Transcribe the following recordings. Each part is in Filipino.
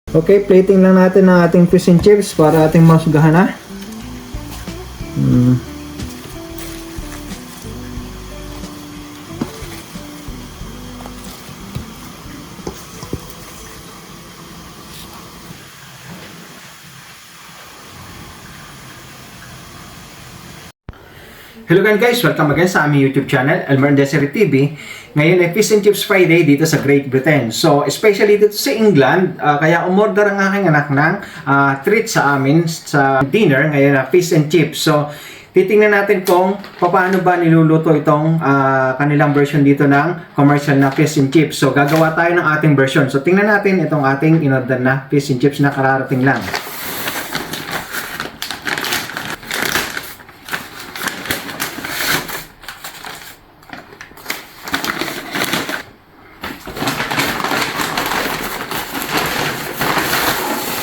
Okay, plating lang natin ng ating fish and chips para ating masugahan na. Hello guys, welcome again sa aming YouTube channel, Elmer Desiree TV. Ngayon ay Fish and Chips Friday dito sa Great Britain. So, especially dito sa England, kaya umorder ang aking anak ng treat sa amin sa dinner ngayon na Fish and Chips. So, titingnan natin kung paano ba niluluto itong kanilang version dito ng commercial na Fish and Chips. So, gagawa tayo ng ating version. So, tingnan natin itong ating in-order na Fish and Chips na kararating lang.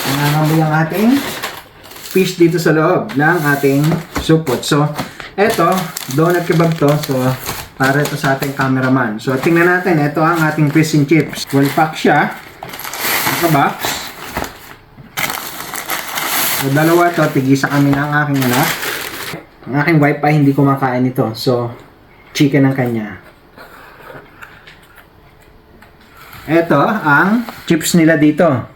Nangangamoy ang ating fish dito sa loob ng ating supot. So, eto, donut kebab to. So, para ito sa ating cameraman. So, tingnan natin. Ito ang ating fish and chips. Full pack siya. Naka-box. So, dalawa to. Tigisa kami ng aking anak. Ang aking wife ay hindi kumakain ito. So, chicken ang kanya. Ito ang chips nila dito.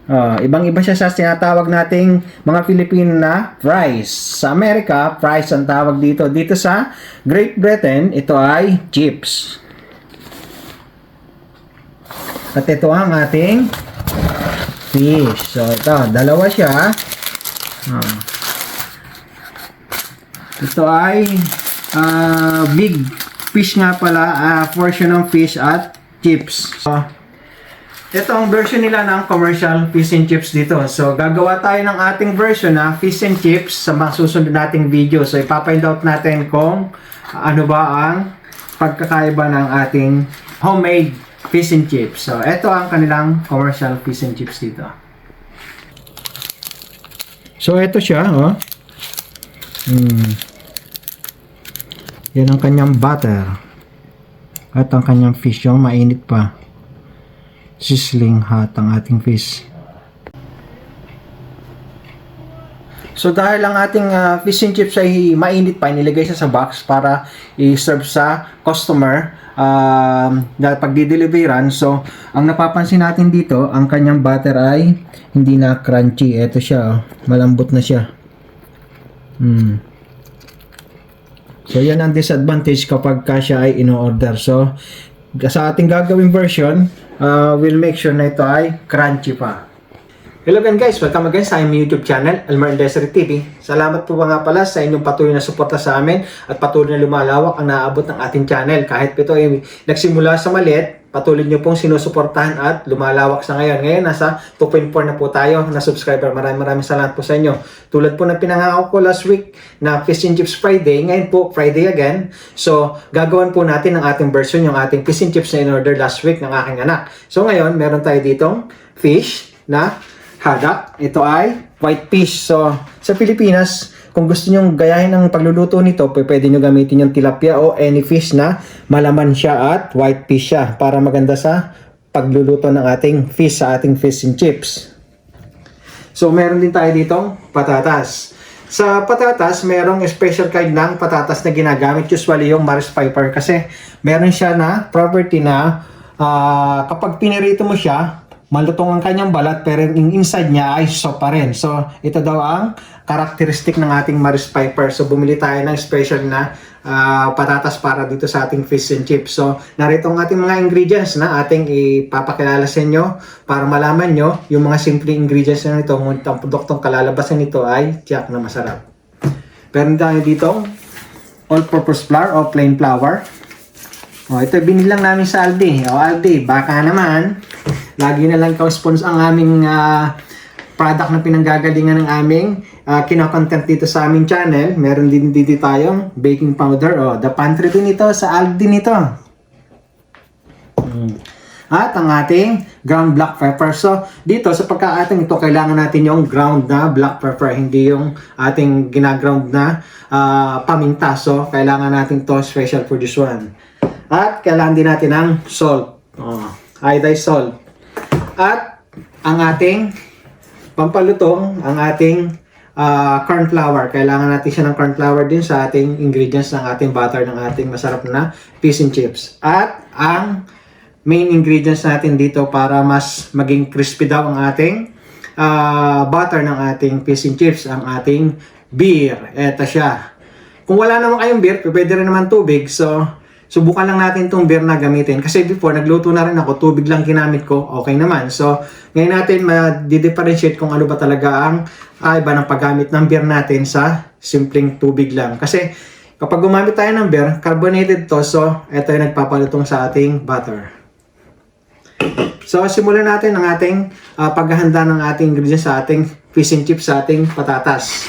Ibang-iba siya sa tinatawag nating mga Filipino na fries. Sa Amerika, fries ang tawag dito. Dito sa Great Britain, ito ay chips. At ito ang ating fish. So, ito, dalawa siya. Ito ay big fish nga pala, portion ng fish at chips. Ito ang version nila ng commercial fish and chips dito. So, gagawa tayo ng ating version na fish and chips sa mga susunod nating video. So, ipapind out natin kung ano ba ang pagkakaiba ng ating homemade fish and chips. So, ito ang kanilang commercial fish and chips dito. So, ito siya, oh. Yan ang kanyang butter. At ang kanyang fish, yung mainit pa. Sizzling hot ang ating fish. So dahil ang ating fish and chips ay mainit pa, inilagay siya sa box para i-serve sa customer na pagdi-deliveran. So ang napapansin natin dito, ang kanyang butter ay hindi na crunchy. Ito siya, oh. Malambot na siya. So yan ang disadvantage kapag siya ay in-order. So sa ating gagawing version, we'll make sure na ito ay crunchy pa. Hello again guys, welcome again sa aming YouTube channel, Elmer Desiree TV. Salamat po nga pala sa inyong patuloy na suporta sa amin at patuloy na lumalawak ang naabot ng ating channel. Kahit ito ay nagsimula sa maliit, patuloy nyo pong sinusuportahan at lumalawak sa ngayon. Ngayon, nasa 2.4 na po tayo na subscriber. Maraming salamat po sa inyo. Tulad po ng pinangako ko last week na Fish and Chips Friday, ngayon po, Friday again. So, gagawin po natin ang ating version, yung ating Fish and Chips na in-order last week ng aking anak. So, ngayon, meron tayo ditong fish na haddock. Ito ay white fish. So, sa Pilipinas, kung gusto nyo gayahin ang pagluluto nito, pwede nyo gamitin yung tilapia o any fish na malaman siya at white fish siya para maganda sa pagluluto ng ating fish sa ating fish and chips. So, meron din tayo ditong patatas. Sa patatas, merong special kind ng patatas na ginagamit, usually yung Maris Piper, kasi meron siya na property na kapag pinirito mo siya, malutong ang kanyang balat pero yung inside niya ay soft pa rin. So, ito daw ang karakteristik ng ating Maris Piper. So, bumili tayo ng special na patatas para dito sa ating fish and chips. So, narito ang ating mga ingredients na ating ipapakilala sa inyo para malaman nyo yung mga simple ingredients na ito. Ngunit ang produktong kalalabasan nito ay tiyak na masarap. Meron tayo dito all-purpose flour o plain flour. Ito binilang namin sa Aldi. Aldi, baka naman lagi na lang sponsor ang aming product na pinanggagalingan ng aming kinocontent dito sa aming channel. Meron din dito tayong baking powder. The pantry din ito sa Aldi nito. At ang ating ground black pepper. So, dito sa pagkaating ito, kailangan natin yung ground na black pepper, hindi yung ating ginaground na paminta. So, kailangan natin to special for this one. At kailangan din natin ng salt. Iodized salt. At ang ating pampalutong, ang ating corn flour. Kailangan natin siya ng corn flour din sa ating ingredients ng ating butter ng ating masarap na fish and chips. At ang main ingredients natin dito para mas maging crispy daw ang ating butter ng ating fish and chips, ang ating beer. Eto siya. Kung wala naman kayong beer, pwede rin naman tubig. So, subukan lang natin itong beer na gamitin. Kasi before, nagluto na rin ako, tubig lang ginamit ko, okay naman. So, ngayon natin ma-differentiate kung ano ba talaga ang iba ng paggamit ng beer natin sa simpleng tubig lang. Kasi, kapag gumamit tayo ng beer, carbonated to, so, ito yung nagpapalutong sa ating butter. So, simulan natin ang ating paghahanda ng ating ingredients sa ating fish and chips, sa ating patatas.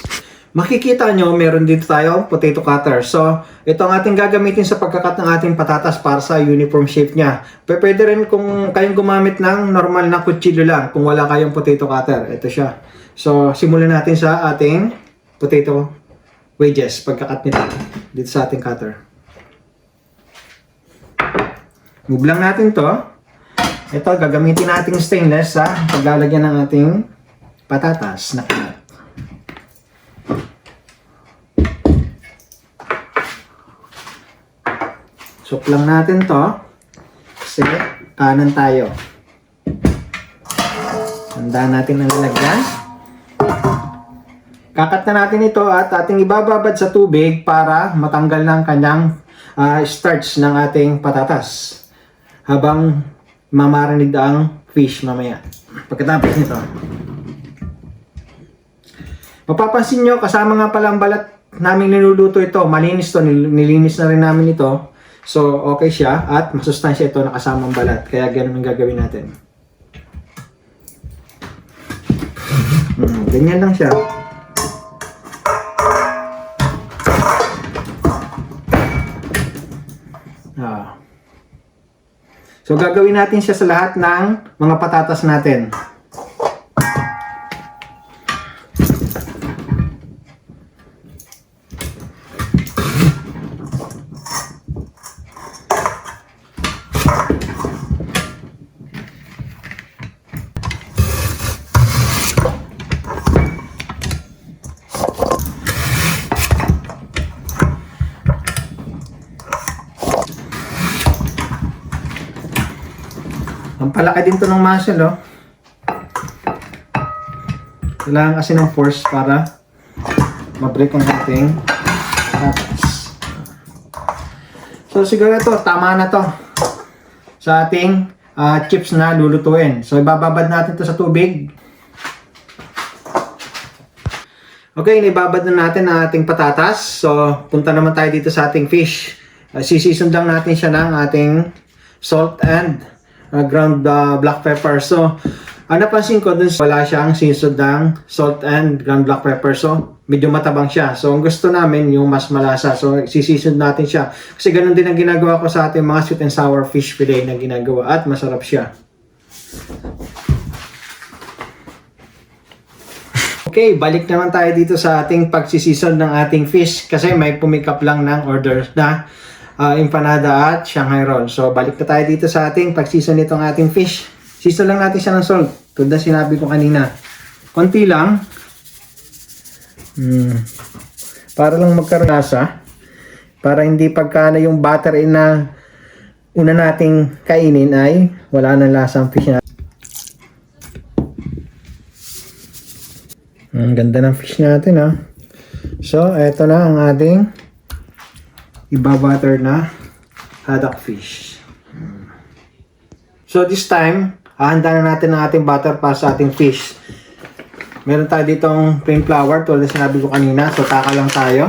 Makikita nyo, meron dito tayo potato cutter. So, ito ang ating gagamitin sa pagkakat ng ating patatas para sa uniform shape niya. Pwede rin kung kayong gumamit ng normal na kutsilyo lang, kung wala kayong potato cutter. Ito siya. So, simulan natin sa ating potato wedges, pagkakat nito dito sa ating cutter. Move lang natin to. Ito, gagamitin natin stainless sa paglalagyan ng ating patatas na kalat. Sup lang natin to kasi kanan tayo. Handa natin ang lalagyan. Kakat na natin ito at ating ibababad sa tubig para matanggal ng kanyang starch ng ating patatas habang mamarinig ang fish mamaya. Pagkatapos nito, mapapansin nyo, kasama nga pala ang balat namin niluluto ito. Malinis to, nilinis na rin namin ito. So, okay siya at masustansya ito na kasama ang balat. Kaya ganun ang gagawin natin. Ganyan lang siya. So, gagawin natin siya sa lahat ng mga patatas natin. Ang palaki din to ng muscle, oh. Kailangan kasi ng force para ma-break ang ating patatas. So, siguro ito, tama na to sa ating chips na lulutuin. So, ibababad natin to sa tubig. Okay, ibabad na natin ang ating patatas. So, punta naman tayo dito sa ating fish. Sisisund lang natin siya ng ating salt and ground black pepper. So, napansin ko dun wala siyang seasoned ng salt and ground black pepper. So, medyo matabang siya. So, ang gusto namin yung mas malasa. So, sisisund natin siya. Kasi ganun din ang ginagawa ko sa ating mga sweet and sour fish fillet na ginagawa. At masarap siya. Okay, balik naman tayo dito sa ating pagsisison ng ating fish. Kasi may pumikap lang ng order na empanada at Shanghai roll. So, balik na tayo dito sa ating pag-season nitong ating fish. Season lang natin siya ng salt. Tulad na sinabi ko kanina. Konti lang. Para lang magkaroon lasa. Para hindi pagka na yung butter na una nating kainin ay wala nang lasa ang fish natin. Ang ganda ng fish natin, ha. So, eto na ang ating iba-butter na haddock fish. So, this time, hahanda na natin ang ating butter para sa ating fish. Meron tayo ditong plain flour, tulad na sinabi ko kanina. So, taka lang tayo.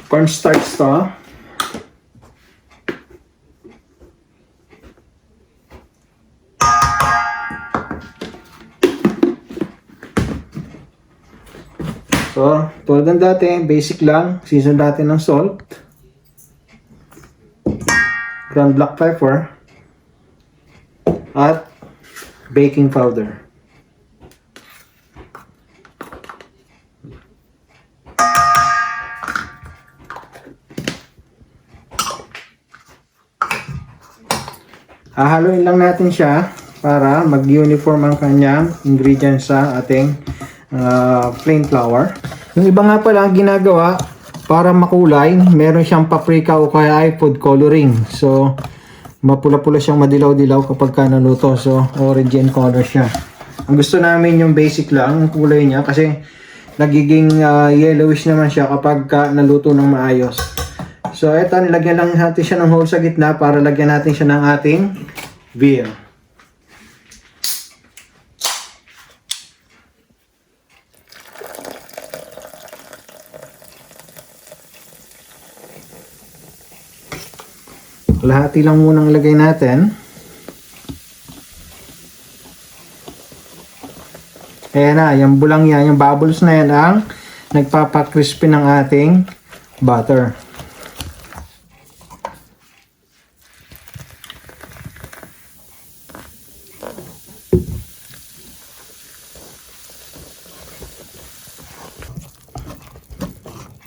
Cornstarch to. So, tulad ng dati, basic lang. Season natin ng salt. ground black pepper, at baking powder. Hahaluin lang natin siya para mag-uniform ang kanyang ingredients sa ating plain flour. Yung iba nga pala ang ginagawa para makulay, meron siyang paprika o kaya ay food coloring. So, mapula-pula siyang madilaw-dilaw kapag ka naluto. So, orange in color siya. Ang gusto namin yung basic lang, ang kulay niya kasi nagiging yellowish naman siya kapag ka naluto ng maayos. So, eto, nilagyan lang natin siya ng hole sa gitna para lagyan natin siya ng ating veal. Lahati lang munang lagay natin. Ayan na, yung bulang yan, yung bubbles na yan ang nagpapa-crispy ng ating butter.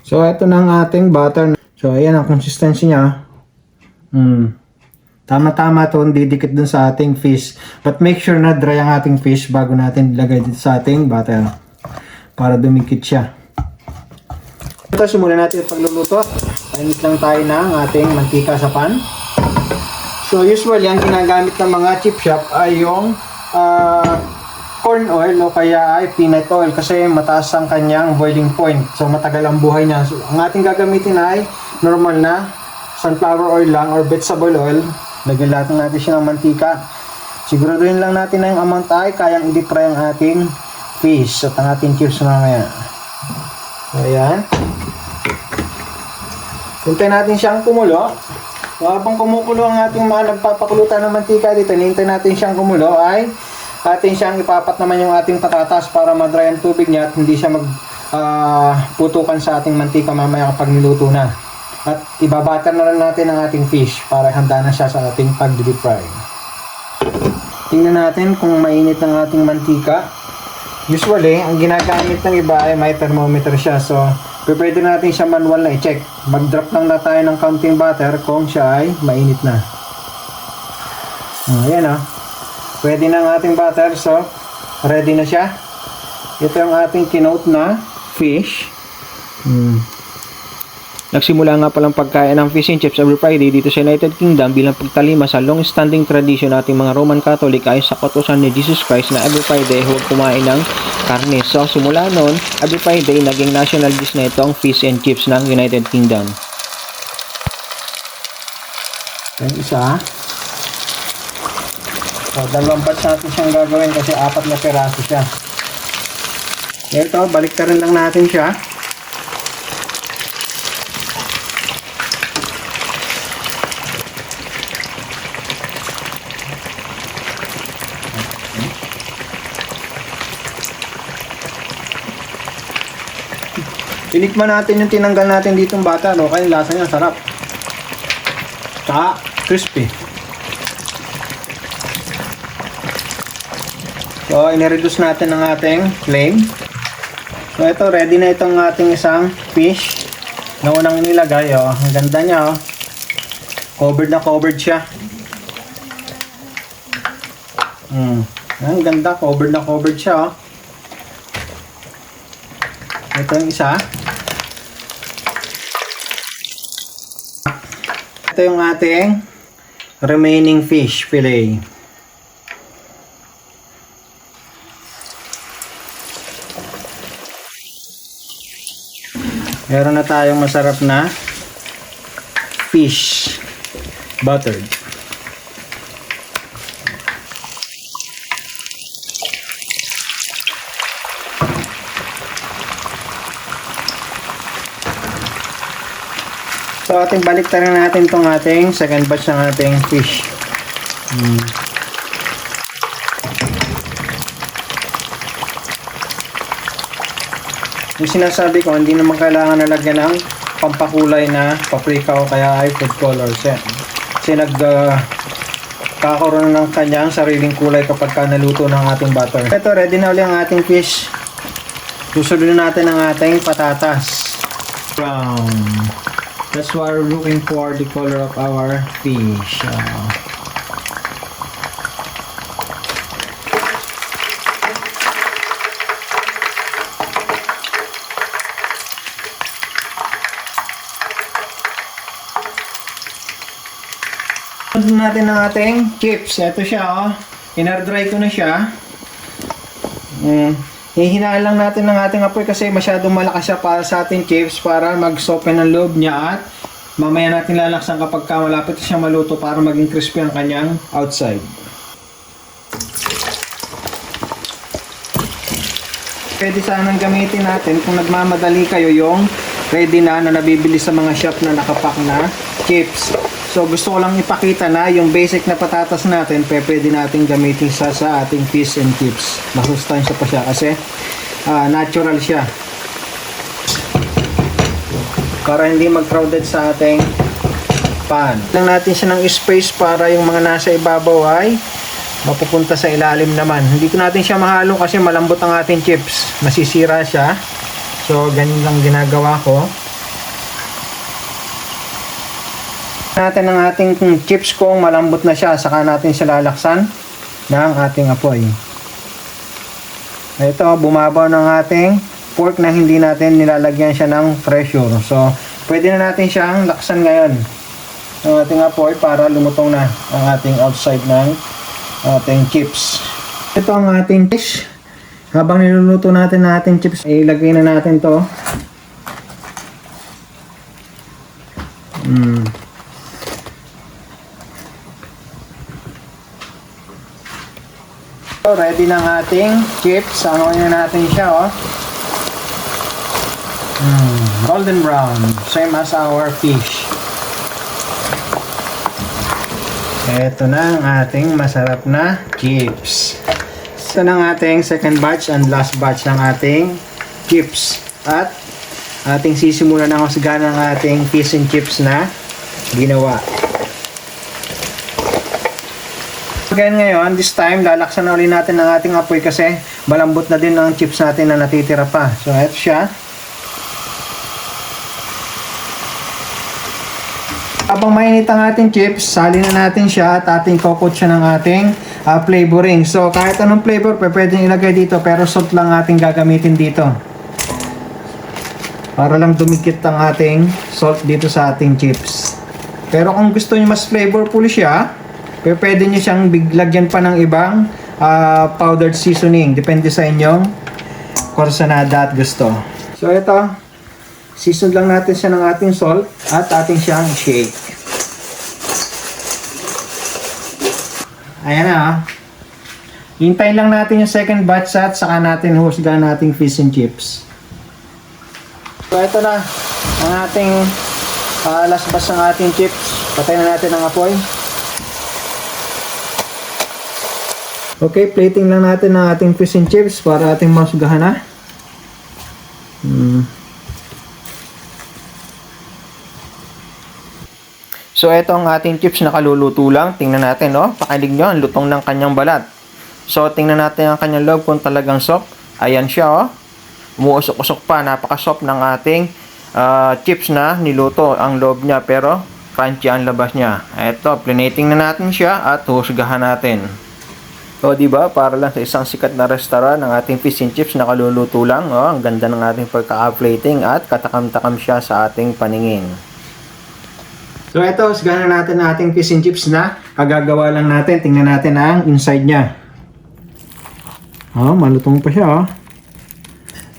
So, ito na ang ating butter. So, ayan ang consistency niya. Tama-tama to, hindi dikit dun sa ating fish. But make sure na dry ang ating fish bago natin ilagay dito sa ating butter. Para dumikit siya. Ito, simulan natin ang pagluluto. Painit lang tayo ng ating mantika sa pan. So, usually, ang ginagamit ng mga chip shop ay yung corn oil o kaya ay peanut oil kasi mataas ang kanyang boiling point. So matagal ang buhay niya. So, ang ating gagamitin ay normal na sunflower oil lang or vegetable oil. Lagyan natin siya ng mantika. Siguraduhin lang natin na yung amount ay kayang i-deep fry ang ating fish at ang ating chips mamaya. So ayan. Hintayin natin siyang kumulo. So, habang kumukulo ang ating mga nagpapakulutan ng mantika dito, hintayin natin siyang kumulo ay atin siyang ipapat naman yung ating patatas para madry ang tubig niya at hindi siya putukan sa ating mantika mamaya kapag niluto na. At ibabatter na rin natin ang ating fish para handa na siya sa ating pag-deep fry. Tingnan natin kung mainit ang ating mantika. Usually, ang ginagamit ng iba ay may thermometer siya. So, pwede natin siya manual na i-check. Mag-drop lang na tayo ng counting butter kung siya ay mainit na. Ayan o. Pwede na ang ating butter, so ready na siya. Ito yung ating kinote na fish. Nagsimula nga palang pagkain ng fish and chips every Friday dito sa United Kingdom bilang pagtalima sa long-standing tradition nating mga Roman Catholic ay sa kautusan ni Jesus Christ na every Friday huwag kumain ng karne. So simula noon, every Friday naging national dish na ito ang fish and chips ng United Kingdom. Yung isa. So, dalawang batch natin siyang gagawin kasi 4 na piraso siya. Ito, baliktarin lang natin siya. Tinikman natin yung tinanggal natin ditong bata, no? Kaya lasa niya, sarap. Tsaka, crispy. So, inireduce natin ang ating flame. So, ito, ready na itong ating isang fish na unang nilagay. Oh. Ang ganda niya. Oh. Covered na covered siya. Ang ganda, covered na covered siya. Oh. Ito yung isa. Ito yung ating remaining fish fillet. Meron na tayong masarap na fish buttered. So ating baliktarin natin itong ating second batch ng ating fish. Yung sinasabi ko, hindi naman kailangan nalagyan ng pampakulay na paprika o kaya ay food colors. Kasi kakaroon ng kanyang sariling kulay kapag ka naluto ng ating butter. Ito, ready na ulit ang ating fish. Susunod natin ang ating patatas. Brown. That's why we're looking for the color of our fish. Sunod natin ang ating chips. Ito siya, oh. Inardry ko na siya. Hihinaan lang natin ng ating apoy kasi masyadong malakas siya para sa ating chips para mag-soften ang loob niya at mamaya natin lalaksan kapag malapit siya maluto para maging crispy ang kanyang outside. Pwede sanang gamitin natin kung nagmamadali kayo yung ready na nabibili sa mga shop na nakapack na chips. So gusto ko lang ipakita na yung basic na patatas natin pwede natin gamitin sa ating fish and chips. Masustansya pa siya kasi natural siya. Para hindi mag-crowded sa ating pan. Lang natin siya ng space para yung mga nasa ibabaw ay mapupunta sa ilalim naman. Hindi ko natin siya mahalo kasi malambot ang ating chips. Masisira siya. So ganyan lang ginagawa ko. Natin ang ating chips kung malambot na siya, saka natin siya lalaksan ng ating apoy. Ito, bumabaw ng ating pork na hindi natin nilalagyan siya ng pressure. So, pwede na natin siyang laksan ngayon ng ating apoy para lumutong na ang ating outside ng ating chips. Ito ang ating fish. Habang niluluto natin ang ating chips, ilagay na natin to. Ready na ang ating chips. Anoyin na natin siya, oh. Golden brown. Same as our fish. Ito na ang ating masarap na chips. Ito na ang ating second batch and last batch ng ating chips. At ating sisimulan ang husgahan ng ating fish and chips na ginawa. Ngayon, this time, lalaksan na ulit natin ang ating apoy kasi malambot na din ang chips natin na natitira pa. So, ito siya. Habang mainit ang ating chips, salin na natin siya at ating kokot siya ng ating flavoring. So, kahit anong flavor, pwedeng ilagay dito pero salt lang ating gagamitin dito. Para lang dumikit ang ating salt dito sa ating chips. Pero kung gusto niyo mas flavorful siya, pwede nyo siyang lagyan pa ng ibang powdered seasoning. Depende sa inyong kursanada at gusto. So ito, season lang natin siya ng ating salt at ating siyang shake. Ayan na. Hintayin lang natin yung second batch at saka natin husgahan nating fish and chips. So ito na ang ating last batch ng ating chips. Patayin na natin ang apoy. Okay, plating lang natin ang ating fish and chips para ating masgahan na. So, ito ang ating chips na kaluluto lang. Tingnan natin, no? Pakinig nyo, ang lutong ng kanyang balat. So, tingnan natin ang kanyang loob kung talagang soft. Ayan siya, oh. Umuusok-usok pa. Napaka-soft ng ating chips na niluto ang loob niya. Pero, crunchy ang labas niya. Ito, plating na natin siya at husgahan natin. O, diba? Para lang sa isang sikat na restaurant ng ating fish and chips na kaluluto lang. O, ang ganda ng ating pagka-plating at katakam-takam siya sa ating paningin. So, ito, husgahan na natin ang ating fish and chips na kagagawa lang natin. Tingnan natin ang inside niya. O, malutong pa siya, o.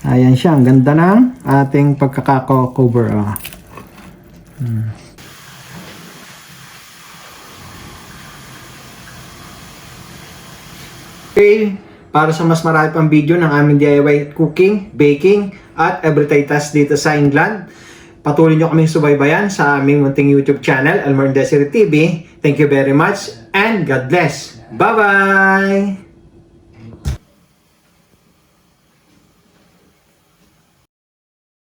Ayan siya. Ang ganda ng ating pagkaka-cover, o. Okay, para sa mas marami pang video ng aming DIY cooking, baking, at everyday task dito sa England, patuloy nyo kaming subaybayan sa aming munting YouTube channel, Elmer Desiree TV. Thank you very much and God bless. Bye-bye!